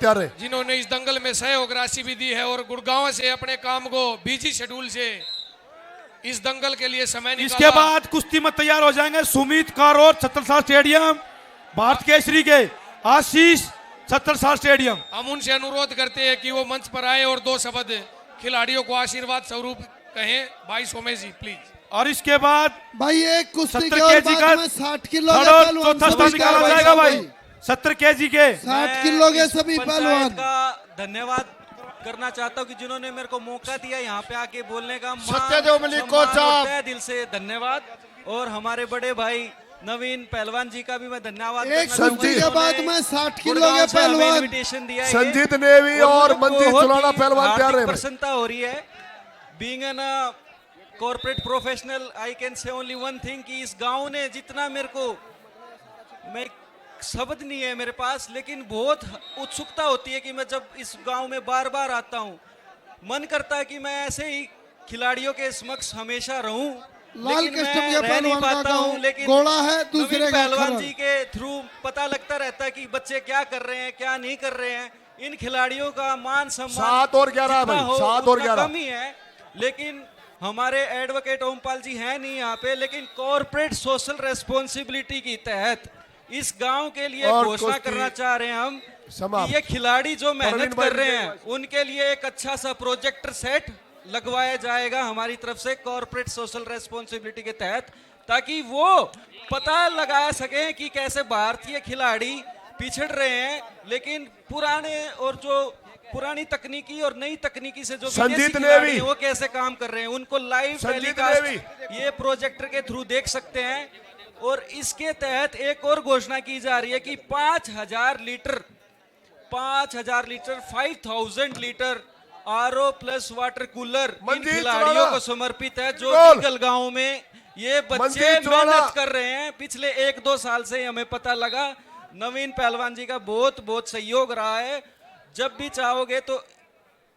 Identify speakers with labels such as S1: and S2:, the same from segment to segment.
S1: जिन्होंने इस दंगल में सहयोग राशि भी दी है और गुड़गांव से अपने काम को बिजी शेड्यूल से इस दंगल के लिए समय निकाला।
S2: इसके बाद कुश्ती में तैयार हो जाएंगे सुमित कारौर छत्रसाल स्टेडियम, भारत केसरी के आशीष छत्रसाल स्टेडियम।
S1: हम उनसे अनुरोध करते हैं कि वो मंच पर आए और दो शब्द खिलाड़ियों को आशीर्वाद स्वरूप कहें। भाई सोमेश जी प्लीज।
S2: और इसके बाद
S3: भाई एक कुश्ती के
S2: केजी का
S3: 60 किलो
S2: चौथा स्थान निकाला जाएगा भाई। 70 केजी के
S3: 60 किलो के सभी पहलवान
S4: का धन्यवाद करना चाहता हूं कि जिन्होंने मेरे को मौका दिया यहाँ पे आके बोलने का।
S5: सत्यदेव मलिक कोच साहब
S4: तहे दिल से धन्यवाद। और हमारे बड़े भाई नवीन पहलवान जी का भी मैं धन्यवाद
S3: एक कुश्ती के बाद में 60 किलो के पहलवान
S4: इन्विटेशन दिया है।
S5: संजीत नेवी और मंजीत सुलाना पहलवान तैयार है।
S4: प्रसन्नता हो रही है। Being an corporate professional I can say only one thing कि इस गांव ने जितना मेरे को, मैं शब्द नहीं है मेरे पास, लेकिन बहुत उत्सुकता होती है कि मैं जब इस गांव में बार बार आता हूं, मन करता है कि मैं ऐसे ही खिलाड़ियों के समक्ष हमेशा रहूं।
S3: लाल
S4: लेकिन
S3: कस्टम
S4: मैं
S3: के
S4: रह नहीं
S3: पहलवान
S4: पाता
S3: का
S4: हूं। लेकिन
S3: गोला है दूसरे का
S4: पहलवान
S3: खरा।
S4: जी के थ्रू पता लगता रहता है कि बच्चे क्या कर रहे हैं क्या नहीं कर रहे हैं। इन खिलाड़ियों का मान सम्मान
S5: 7 और 11 भाई, 7 और 11
S4: कम ही है। लेकिन हमारे एडवोकेट ओमपाल जी हैं नहीं यहाँ पे, लेकिन कॉर्पोरेट सोशल रेस्पॉन्सिबिलिटी के तहत इस गांव के लिए घोषणा करना चाह रहे हैं हम कि ये खिलाड़ी जो मेहनत कर रहे हैं उनके लिए एक अच्छा सा प्रोजेक्टर सेट लगवाया जाएगा हमारी तरफ से कॉर्पोरेट सोशल रेस्पॉन्सिबिलिटी के तहत, ताकि वो पता लगा सके कि कैसे भारतीय खिलाड़ी पिछड़ रहे हैं, लेकिन पुराने और जो पुरानी तकनीकी और नई तकनीकी से जो
S5: संजीत
S4: खिलाड़ी
S5: नेवी
S4: हैं वो कैसे काम कर रहे हैं, उनको लाइव टेलीकास्ट ये प्रोजेक्टर के थ्रू देख सकते हैं। और इसके तहत एक और घोषणा की जा रही है कि 5000 litre 5000 litre RO plus water cooler इन खिलाड़ियों को समर्पित है जो नीगल गांव में ये बच्चे मेहनत कर रहे हैं। पिछले 1-2 साल से हमें पता लगा। नवीन पहलवान जी का बहुत बहुत सहयोग रहा है। जब भी चाहोगे तो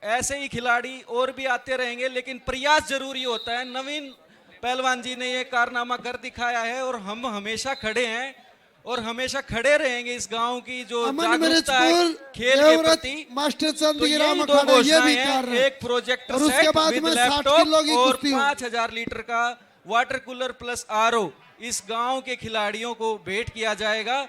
S4: ऐसे ही खिलाड़ी और भी आते रहेंगे, लेकिन प्रयास जरूरी होता है। नवीन पहलवान जी ने ये कारनामा कर दिखाया है और हम हमेशा खड़े हैं और हमेशा खड़े रहेंगे इस गांव की जो जागरूकता है खेल के प्रति।
S3: मास्टर चंद
S4: तो यही दो घोषणाएं हैं, एक प्रोजेक्टर सेट विद लैपटॉप और 5000 लीटर का वाटर कूलर प्लस आरओ इस गांव के खिलाड़ियों को भेंट किया जाएगा।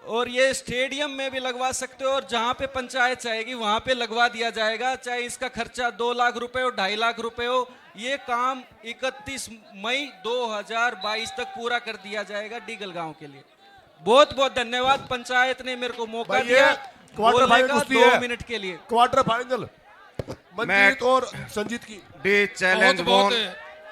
S4: और ये स्टेडियम में भी लगवा सकते हो और जहां पे पंचायत चाहेगी वहां पे लगवा दिया जाएगा, चाहे इसका खर्चा 2 लाख रुपए हो 2.5 लाख रुपए हो। ये काम 31 मई 2022 तक पूरा कर दिया जाएगा डीगल गांव के लिए। बहुत बहुत धन्यवाद। पंचायत ने मेरे को मौका दिया
S5: क्वार्टर फाइनल कुश्ती
S4: 2 मिनट के लिए।
S5: क्वार्टर फाइनल मंजीत और संजीत की
S6: डे चैलेंज
S1: बहुत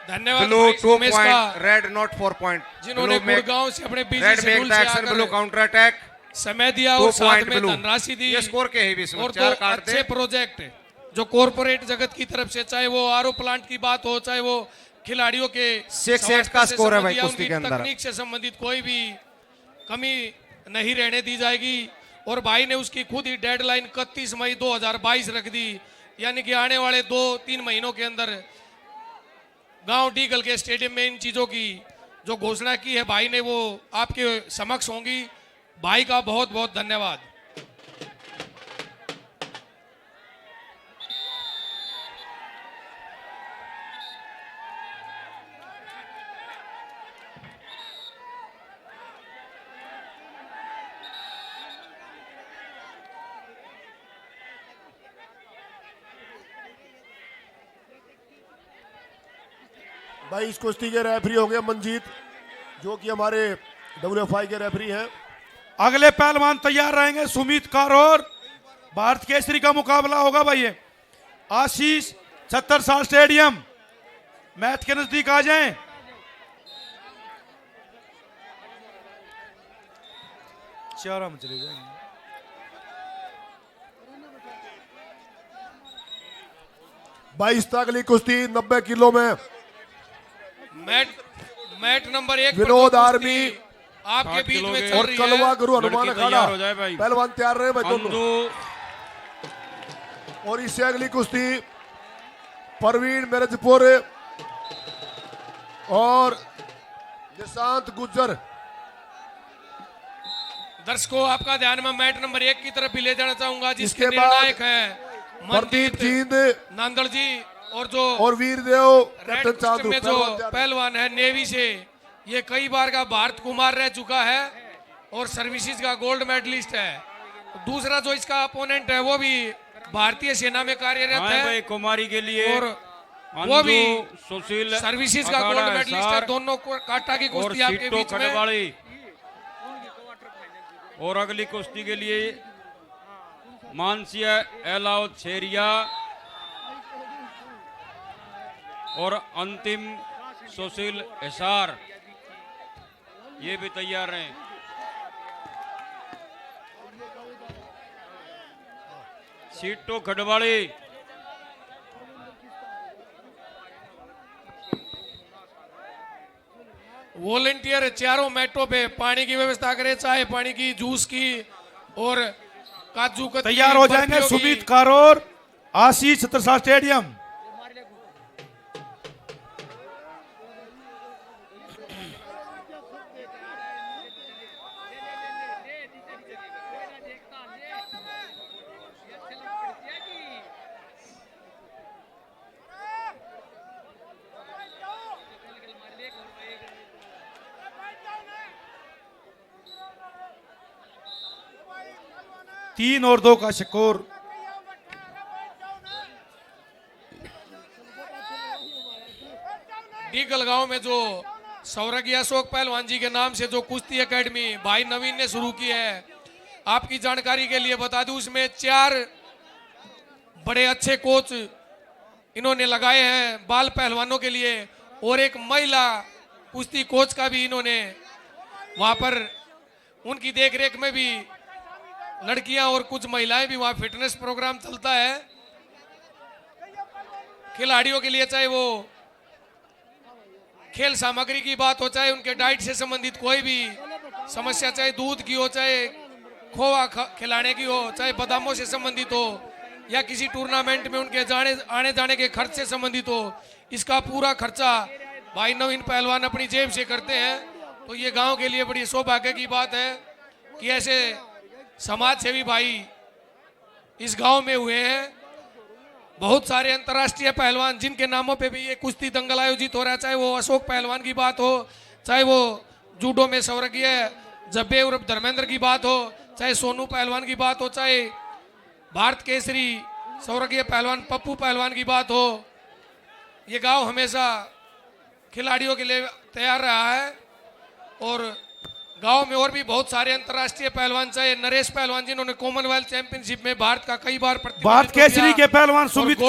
S1: धन्यवाद
S6: ब्लू
S1: भाई
S6: 2
S1: सोमेश का,
S6: पॉइंट रेड नॉट 4 पॉइंट
S1: जिन्होंने गुड़गांव से अपने busy
S6: red
S1: schedule
S6: make the
S1: से
S6: एक्शन ब्लू
S1: आकर
S6: काउंटर अटैक
S1: समय दिया और साथ में धनराशि दी।
S6: ये स्कोर के है भी इसमें
S1: और
S6: 4
S1: दो
S6: काट
S1: अच्छे प्रोजेक्ट जो कॉर्पोरेट जगत की तरफ से, चाहे वो आरओ प्लांट की बात हो, चाहे वो खिलाड़ियों के
S6: 6-8 का स्कोर है भाई कुश्ती के अंदर।
S1: तकनीक से संबंधित कोई भी कमी नहीं रहने दी जाएगी। और भाई ने उसकी खुद ही डेडलाइन 31 मई 2022 रख दी, यानी कि आने वाले 2-3 महीनों के अंदर गांव डीगल के स्टेडियम में इन चीजों की जो घोषणा की है भाई ने वो आपके समक्ष होंगी। भाई का बहुत बहुत धन्यवाद।
S5: भाई इस कुश्ती के रेफरी हो गए मंजीत, जो कि हमारे WFI के रेफरी हैं।
S2: अगले पहलवान तैयार रहेंगे सुमित कारौर, भारत केसरी का मुकाबला होगा भाई। ये आशीष छत्रसाल स्टेडियम, मैच के नजदीक आ जाएं। चारा में चले जाएंगे।
S5: बाईस अगली कुश्ती 90 किलो में
S1: मैट नंबर 1
S5: विनोद आर्मी
S1: आपके बीच में चल
S5: और
S1: रही
S5: कलवा
S1: है।
S5: गुरु हनुमान अखाड़ा पहलवान तैयार रहे भाई दोनों। और इससे अगली कुश्ती परवीन मिर्जपुर और निशांत गुज्जर
S1: दर्शकों आपका ध्यान में मैच नंबर 1 की तरफ भी ले जाना चाहूंगा, जिसके
S5: इसके बाद
S1: निर्णायक है
S5: प्रदीप
S1: मनदीप
S5: जींद
S1: नांदड़ जी और जो
S5: और वीरदेव
S1: रेड
S5: कैप्टन
S1: कुश्ती
S5: चांदू
S1: में जो पहलवान है नेवी से, ये कई बार का भारत कुमार रह चुका है और सर्विसेज का गोल्ड मेडलिस्ट है। दूसरा जो इसका अपोनेंट है वो भी भारतीय सेना में कार्यरत
S7: हाँ
S1: है
S7: भाई कुमारी के लिए
S1: और वो भी
S7: सुशील
S1: सर्विसेज का गोल्ड मेडलिस्ट है। दोनों को काटा की
S7: और
S1: कुश्ती आपके
S7: सीटो
S1: बीच में।
S7: खड़वाड़ी। और अगली कुश्ती के लिए मानसिया एलाउ छेरिया और अंतिम सुशील हिसार, ये भी तैयार हैं। सीटो खड़वाड़ी।
S1: वॉलेंटियर चारों मैटों पे पानी की व्यवस्था करें, चाहे पानी की, जूस की और काजू कतली
S2: तैयार हो जाएंगे
S1: बर्फियों की।
S2: सुमित कारोर, आशीष छत्रसाल स्टेडियम। तीन और 2 का स्कोर।
S1: डीगल गांव में जो सौरगी अशोक पहलवान जी के नाम से जो कुश्ती एकेडमी भाई नवीन ने शुरू की है, आपकी जानकारी के लिए बता दूं, उसमें 4 बड़े अच्छे कोच इन्होंने लगाए हैं बाल पहलवानों के लिए और एक महिला कुश्ती कोच का भी इन्होंने वहां पर उनकी देखरेख में भी लड़कियां और कुछ महिलाएं भी वहां फिटनेस प्रोग्राम चलता है खिलाड़ियों के लिए, चाहे वो खेल सामग्री की बात हो, चाहे उनके डाइट से संबंधित कोई भी समस्या, चाहे दूध की हो, चाहे खोआ खिलाने की हो, चाहे बादामों से संबंधित हो या किसी टूर्नामेंट में उनके आने जाने के खर्च से संबंधित हो, इसका पूरा खर्चा भाई नवीन पहलवान अपनी जेब से करते हैं। तो ये गांव के लिए बड़ी सौभाग्य की बात है कि ऐसे समाज सेवी भाई इस गांव में हुए हैं। बहुत सारे अंतर्राष्ट्रीय पहलवान जिनके नामों पे भी ये कुश्ती दंगल आयोजित हो रहा है, चाहे वो अशोक पहलवान की बात हो, चाहे वो जूडो में स्वर्गीय जब्बे उर्फ धर्मेंद्र की बात हो, चाहे सोनू पहलवान की बात हो, चाहे भारत केसरी स्वर्गीय पहलवान पप्पू पहलवान की बात हो, ये गांव हमेशा खिलाड़ियों के लिए तैयार रहा है। और गांव में और भी बहुत सारे अंतर्राष्ट्रीय पहलवान, चाहे नरेश पहलवान जिन्होंने कॉमनवेल्थ चैंपियनशिप में भारत का कई बार
S2: भारत केसरी के पहलवान सुमित